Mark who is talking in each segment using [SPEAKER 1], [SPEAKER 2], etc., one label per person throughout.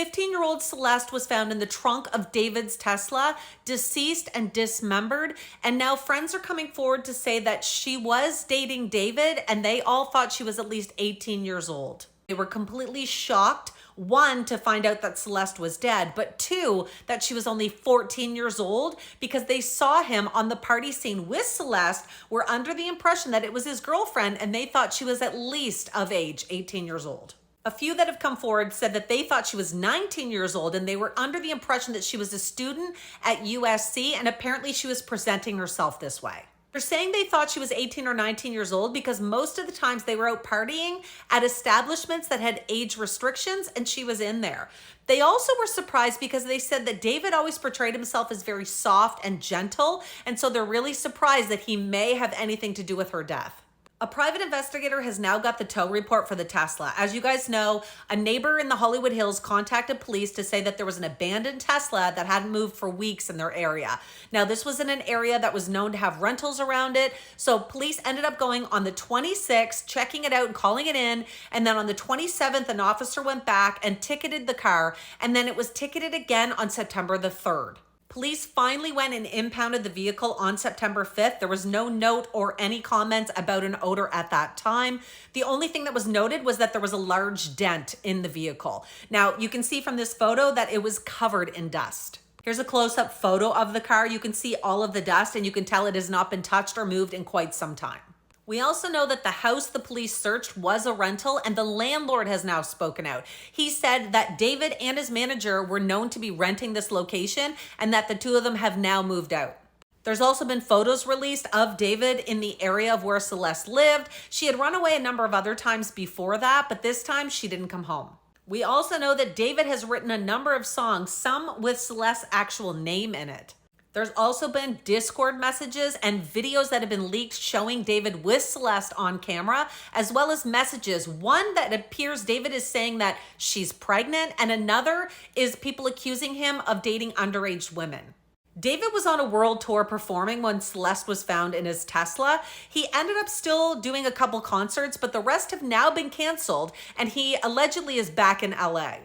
[SPEAKER 1] 15-year-old Celeste was found in the trunk of David's Tesla, deceased and dismembered. And now friends are coming forward to say that she was dating David, and they all thought she was at least 18 years old. They were completely shocked, one, to find out that Celeste was dead, but two, that she was only 14 years old, because they saw him on the party scene with Celeste, were under the impression that it was his girlfriend, and they thought she was at least of age, 18 years old. A few that have come forward said that they thought she was 19 years old, and they were under the impression that she was a student at USC, and apparently she was presenting herself this way. They're saying they thought she was 18 or 19 years old because most of the times they were out partying at establishments that had age restrictions, and she was in there. They also were surprised because they said that David always portrayed himself as very soft and gentle, and so they're really surprised that he may have anything to do with her death. A private investigator has now got the tow report for the Tesla. As you guys know, a neighbor in the Hollywood Hills contacted police to say that there was an abandoned Tesla that hadn't moved for weeks in their area. Now, this was in an area that was known to have rentals around it. So police ended up going on the 26th, checking it out and calling it in. And then on the 27th, an officer went back and ticketed the car. And then it was ticketed again on September the 3rd. Police finally went and impounded the vehicle on September 5th. There was no note or any comments about an odor at that time. The only thing that was noted was that there was a large dent in the vehicle. Now, you can see from this photo that it was covered in dust. Here's a close-up photo of the car. You can see all of the dust, and you can tell it has not been touched or moved in quite some time. We also know that the house the police searched was a rental, and the landlord has now spoken out. He said that David and his manager were known to be renting this location, and that the two of them have now moved out. There's also been photos released of David in the area of where Celeste lived. She had run away a number of other times before that, but this time she didn't come home. We also know that David has written a number of songs, some with Celeste's actual name in it. There's also been Discord messages and videos that have been leaked showing David with Celeste on camera, as well as messages. One that appears David is saying that she's pregnant, and another is people accusing him of dating underage women. David was on a world tour performing when Celeste was found in his Tesla. He ended up still doing a couple concerts, but the rest have now been canceled, and he allegedly is back in LA.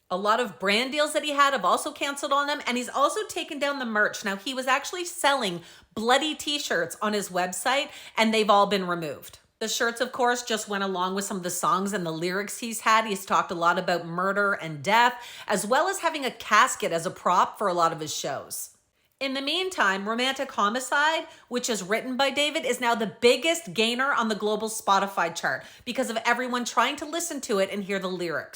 [SPEAKER 1] A lot of brand deals that he had have also canceled on him, and he's also taken down the merch. Now, he was actually selling bloody t-shirts on his website, and they've all been removed. The shirts, of course, just went along with some of the songs and the lyrics he's had. He's talked a lot about murder and death, as well as having a casket as a prop for a lot of his shows. In the meantime, Romantic Homicide, which is written by David, is now the biggest gainer on the global Spotify chart because of everyone trying to listen to it and hear the lyrics.